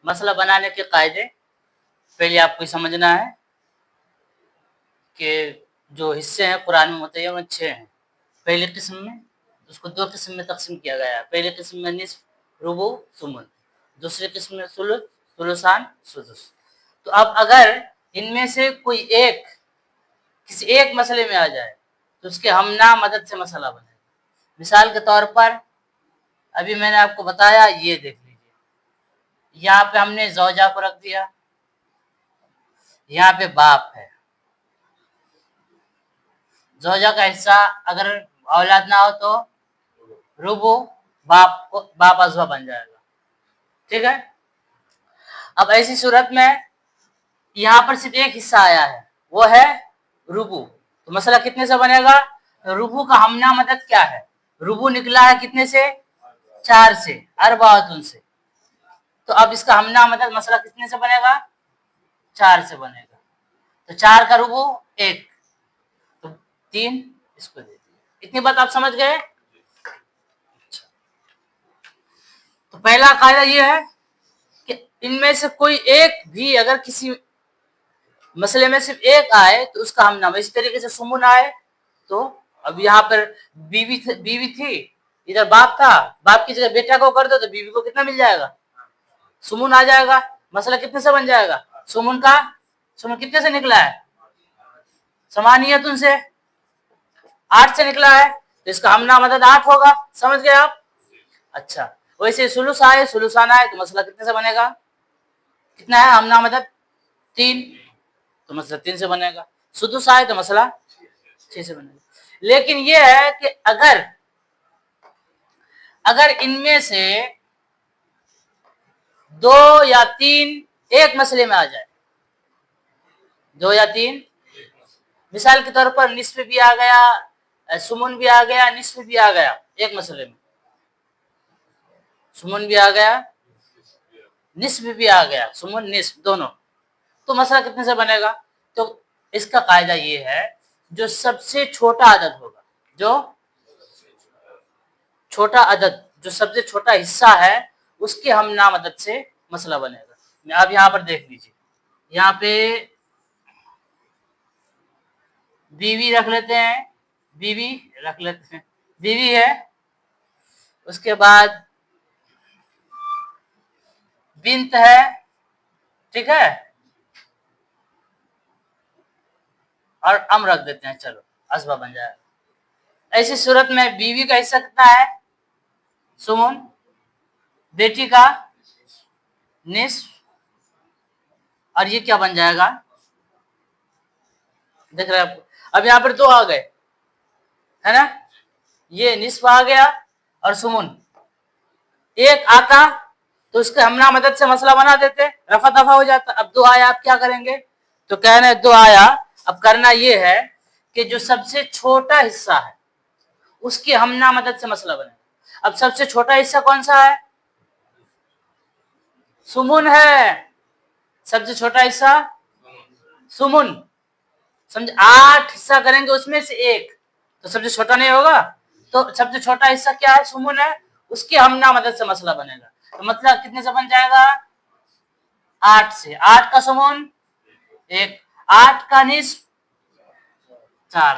मसला बनाने के कायदे पहले आपको समझना है कि जो हिस्से हैं कुरान में मुतय्यन 6 हैं। पहली किस्म में उसको 2 किस्म में तक़सीम किया गया है। पहली किस्म में निस्फ़, रुबु, सुमुन। दूसरी किस्म में सुलुस, सुलुसान, सुदुस। तो अब अगर इनमें से कोई एक किसी एक मसले में आ जाए तो उसके हमना मदद से मसला बनेगा। मिसाल के तौर पर अभी मैंने आपको बताया, ये देख लीजिए, यहाँ पे हमने ज़ौजा को रख दिया, यहाँ पे बाप है। ज़ौजा का हिस्सा अगर औलाद ना हो तो रुबु, बाप अज़वा बन जाएगा। ठीक है। अब ऐसी सूरत में यहाँ पर सिर्फ एक हिस्सा आया है, वो है रुबु। तो मसला कितने से बनेगा? रुबु का हमना मदद क्या है? रुबु निकला है कितने से? 4 से, अरबातुन से। तो अब इसका हमना मदद मसला कितने से बनेगा? 4 से बनेगा। तो 4 का रुबु 1, तो 3 इसको दे दिया। इतनी बात आप समझ गए? तो पहला कायदा ये है कि इनमें से कोई एक भी अगर किसी मसले में सिर्फ एक आए तो उसका हमना, इस तरीके से सुमुन आए तो अब यहाँ पर बीवी थी, इधर बाप था, बाप की जगह बेटा को कर दो तो बीवी को कितना मिल जाएगा? सुमुन आ जाएगा। मसला कितने से बन जाएगा? सुमुन कितने से निकला है? समानियतुन से, 8 से निकला है, तो इसका हमना मदद 8 होगा। समझ गए आप? अच्छा, वैसे सुलुस आए, सुलुसान आए तो मसला कितने से बनेगा? कितना है हमना मदद? 3, तो मसला 3 से बनेगा। सुदुस आए तो मसला 6 से बनेगा। लेकिन यह है कि अगर इनमें से 2 या 3 एक मसले में आ जाए, 2 या 3, मिसाल के तौर पर निस्फ भी आ गया, सुमुन भी आ गया, निस्फ भी आ गया एक मसले में, सुमुन भी आ गया, निस्फ भी आ गया, सुमुन निस्फ दोनों, तो मसला कितने से बनेगा? तो इसका कायदा ये है, जो सबसे छोटा अदद होगा, जो सबसे छोटा हिस्सा है, उसके हमना मदद से मसला बनेगा। अब यहाँ पर देख लीजिए, यहाँ पे बीवी रख लेते हैं, बीवी है, उसके बाद बिन्त है, ठीक है, और अम रख देते हैं, चलो असबा बन जाएगा। ऐसी सूरत में बीवी का हिस्सा कितना है? सुमुन, बेटी का निस्फ, और ये क्या बन जाएगा? देख रहे हैं आप? अब यहाँ पर 2 आ गए, है ना? ये निस्फ आ गया और सुमुन एक आता तो उसके हमना मदद से मसला बना देते, रफा दफा हो जाता। अब 2 आया, आप क्या करेंगे? तो कहना है 2 आया, अब करना ये है कि जो सबसे छोटा हिस्सा है उसकी हमना मदद से मसला बनेगा। अब सबसे छोटा हिस्सा कौन सा है? सुमुन है। सबसे छोटा हिस्सा सुमुन, समझ? 8 हिस्सा करेंगे, उसमें से 1 तो सबसे छोटा नहीं होगा, तो सबसे छोटा हिस्सा क्या है? सुमुन है, उसकी हमना मदद से मसला बनेगा। तो मतलब कितने से बन जाएगा? 8 से। 8 का सुमुन 1, 8 का निस्फ 4,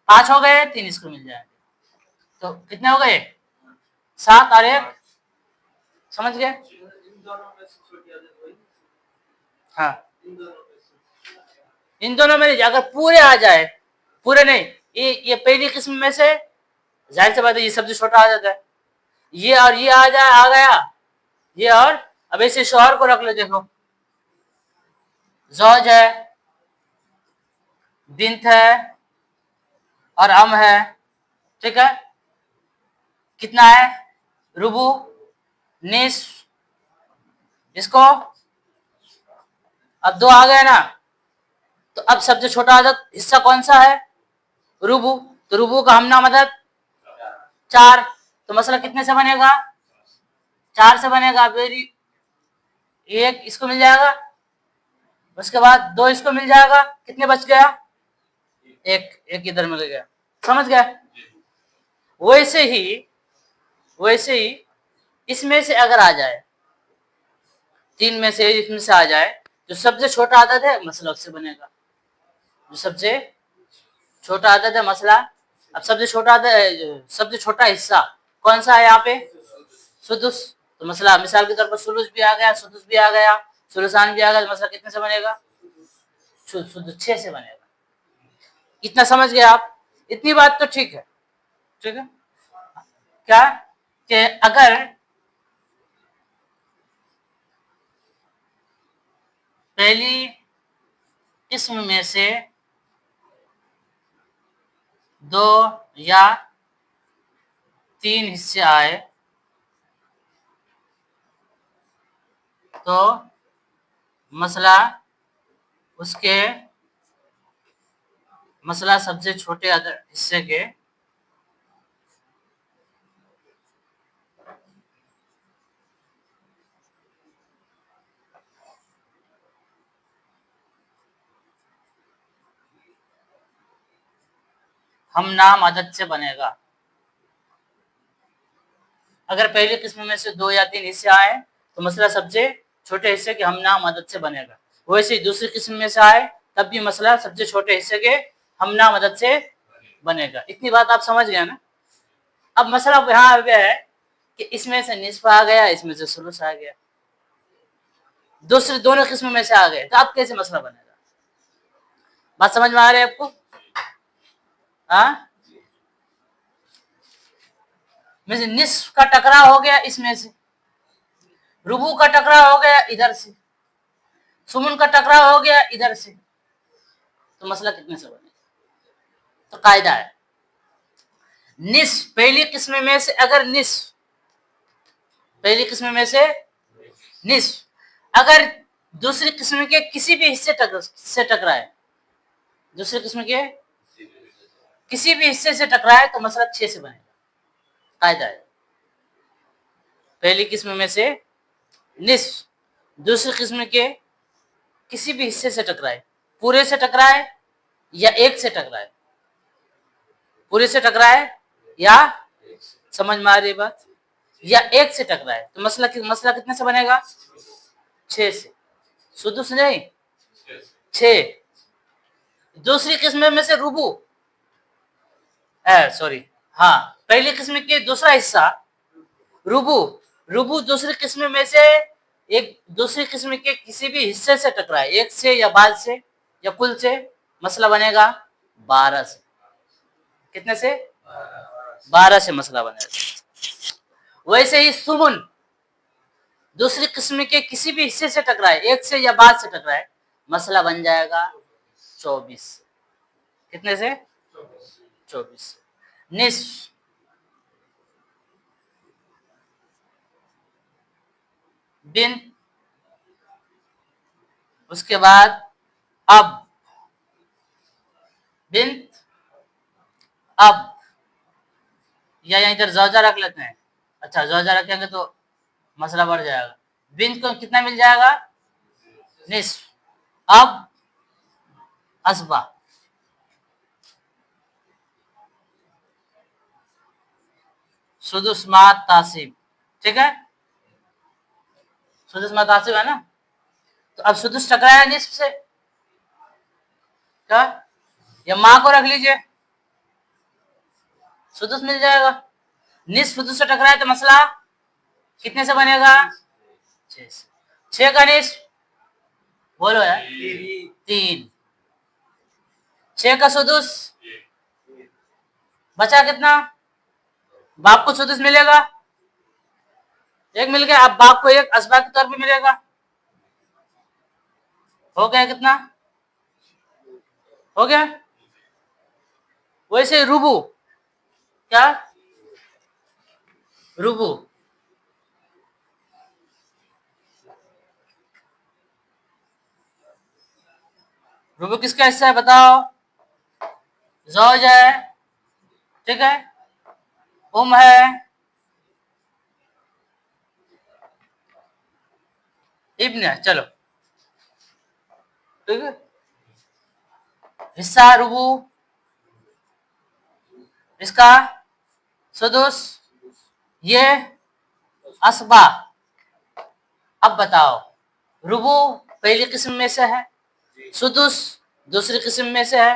5 हो गए, 3 इसको मिल जाएगा। तो कितने हो गए? 7 और 1, समझ गए? हाँ, इन दोनों में अगर पूरे आ जाए, पूरे नहीं, ये पहली किस्म में से जाहिर सी बात है ये सबसे छोटा आ जाता है, ये और ये आ गया, ये और अब ऐसे शौहर को रख लो, देखो ज़ौज है, बिन्त है और अम है, ठीक है। कितना है? रुबु, निस्फ, इसको अब 2 आ गए ना, तो अब सबसे छोटा अदद हिस्सा कौन सा है? रुबु। तो रुबु का हमना मदद 4, तो मसला कितने से बनेगा? 4 से बनेगा। वेरी 1 इसको मिल जाएगा, उसके बाद 2 इसको मिल जाएगा, कितने बच गया? 1 इधर मिल गया, समझ गया? वैसे ही इसमें से अगर आ जाए 3 में से इसमें से आ जाए, जो सबसे छोटा आदद है मसला उससे बनेगा। जो सबसे छोटा आदद है मसला, अब सबसे छोटा आदद, सबसे छोटा हिस्सा कौन सा है यहाँ पे? सुदुस। तो मसला मिसाल के तौर पर सुलुस भी आ गया, सुदुस भी आ गया, सुलुसान भी आ गया, तो मसला कितने से बनेगा? सुदुस 6 से बनेगा। इतना समझ गए आप? इतनी बात तो ठीक है। ठीक है, क्या कि अगर पहली किस्म में से 2 या 3 हिस्से आए तो मसला सबसे छोटे हिस्से के हम नाम अदद से बनेगा। अगर पहली किस्म में से 2 या 3 हिस्से आए तो मसला सबसे छोटे हिस्से के हम नाम अदद से बनेगा। वैसे ही दूसरी किस्म में से आए तब भी मसला सबसे छोटे हिस्से के हम नाम अदद से बनेगा। इतनी बात आप समझ गए ना? अब मसला यहाँ पे है कि इसमें से निस्फ आ गया, इसमें से सुलुस आ गया, दूसरी दोनों किस्म में से आ गए, तो अब कैसे मसला बनेगा? बात समझ में आ रही है आपको? हाँ, में से निस्फ का टकराव हो गया, इसमें से रुबू का टकराव हो गया, इधर से सुमन का टकराव हो गया, इधर से, तो मसला कितने से बनेगा? तो कायदा है निस्फ पहली किस्म में से, अगर निस्फ पहली किस्म में से निस्फ अगर दूसरी किस्म के किसी भी हिस्से से टकराए, दूसरी किस्म के किसी भी हिस्से से टकराए तो मसला 6 से बनेगा। कायदा है पहली किस्म में से निस्फ दूसरी किस्म के किसी भी हिस्से से टकराए, पूरे से टकराए या एक से टकराए, पूरे से टकराए या, समझ में आ रही बात, या एक से टकराए, तो मसला कितने से बनेगा? 6 से। सुदुस नहीं, 6। दूसरी किस्म में से रुबू, सॉरी, हाँ, पहली किस्म के दूसरा हिस्सा रुबू दूसरी किस्म में से एक दूसरी किस्म के किसी भी हिस्से से टकराए, एक से या बाद से या कुल से, मसला बनेगा 12 से। कितने से? 12 से मसला बनेगा। वैसे ही सुमन दूसरी किस्म के किसी भी हिस्से से टकराए, एक से या बाद से टकराए, मसला बन जाएगा 24। कितने से? 24। निस्फ बिन, उसके बाद अब बिन्त, अब, या इधर जौजा रख लेते हैं। अच्छा, जौजा रखेंगे तो मसला बढ़ जाएगा। बिन्त को कितना मिल जाएगा? निस्फ। अब असबा, सुदुस मा तासिब, ठीक है, सुदुस मा तासिब है ना? तो अब सुदुस टकराया निस्फ से, क्या, या माँ को रख लीजिए, सुदुस मिल जाएगा। निस्फ सुदुस से टकराया तो मसला कितने से बनेगा? 6 से। 6 का निस्फ बोलो यार, 3। 6 का सुदुस बचा कितना? बाप को सुदुस मिलेगा, एक मिल गया। अब बाप को एक असबा के तौर पे मिलेगा, हो गया कितना? हो गया। वैसे रुबू, क्या, रुबू, रुबू किसका हिस्सा है बताओ? जौज है, ठीक है, है, इब्न है, चलो ठीक है। हिस्सा रुबू, इसका सुदुस, ये असबा। अब बताओ रुबू पहली किस्म में से है, सुदुस दूसरी किस्म में से है,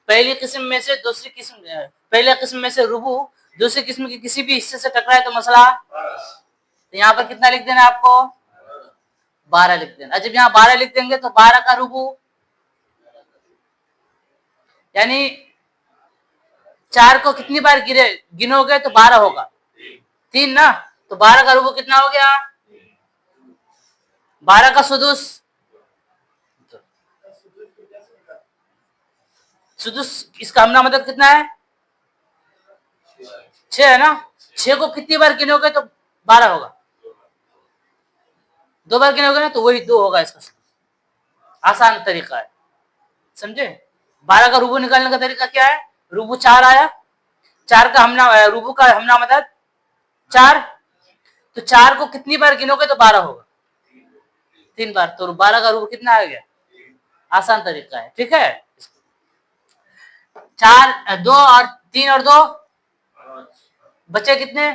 पहली किस्म में से दूसरी किस्म, पहले किस्म में से रुबू दूसरी किस्म के किसी भी हिस्से से टकराए तो मसला, तो यहाँ पर कितना लिख देना आपको, 12 लिख देना। जब यहाँ 12 लिख देंगे तो 12 का रुबू यानी 4 को कितनी बार गिनोगे तो 12 होगा, 3 ना, तो 12 का रुबू कितना हो गया, 12 का सुदुस, सुदुस इसका हमना मदद कितना है, 6 है ना, 6 को कितनी बार गिनोगे तो 12 होगा, 2 बार गिनोगे ना तो वही 2 होगा इसका। आसान तरीका है, समझे। 12 का रुबू निकालने का तरीका क्या है, रुबू 4 आया, 4 का हमना, रुबू का हमना मदद 4, तो 4 को कितनी बार गिनोगे तो 12 होगा, 3 बार, तो 12 का रुबू कितना आ गया, आसान तरीका है, ठीक है। 4 2 और 3 और 2 बचे कितने,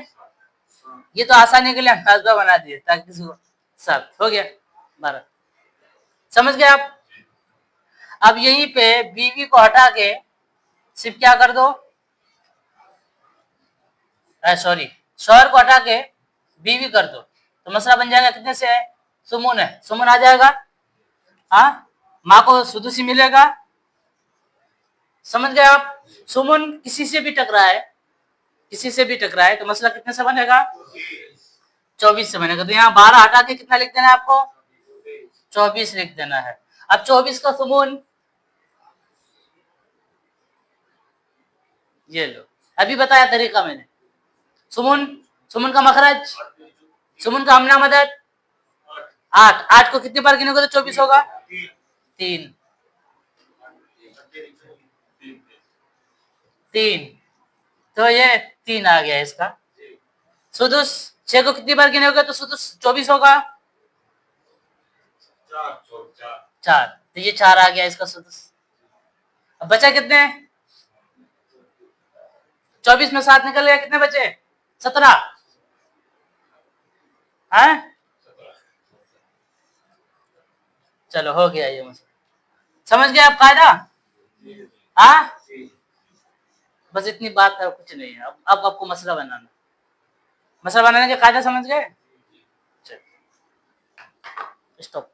ये तो आसानी के लिए अंदाजा बना दिए ताकि किसी को 7 हो गया, 12, समझ गए आप। अब यहीं पे बीवी को हटा के सिर्फ क्या कर दो, सॉरी शौहर को हटा के बीवी कर दो, तो मसला बन जाएगा कितने से है, सुमून है, सुमून आ जाएगा, हाँ, माँ को सुदुसी मिलेगा, समझ गए आप। सुमून किसी से भी टकराए, किसी से भी टकराए तो मसला कितने से बनेगा, 24 से बनेगा। तो यहाँ 12 हटा के कितना लिख देना है आपको, 24 लिख देना है। अब 24 का सुमून ये लो, अभी बताया तरीका मैंने। सुमून, सुमून का मखरज, सुमून का हमना मदद 8, 8 को कितनी बार गिनोगे तो 24 होगा, 3, 3, तो ये 3 आ गया इसका। सुदुस 6 को कितनी बार गिनोगे तो सुदुस 24 होगा, 4, तो ये 4 आ गया इसका सुदुस। अब बचा कितने, 24 में 7 निकल गया, कितने बचे, 17, है, चलो हो गया ये मसला, समझ गए आप कायदा, हाँ, बस इतनी बात है, कुछ नहीं है। अब आपको मसला बनाना, मसला बनाने के कायदा समझ गए, स्टॉप।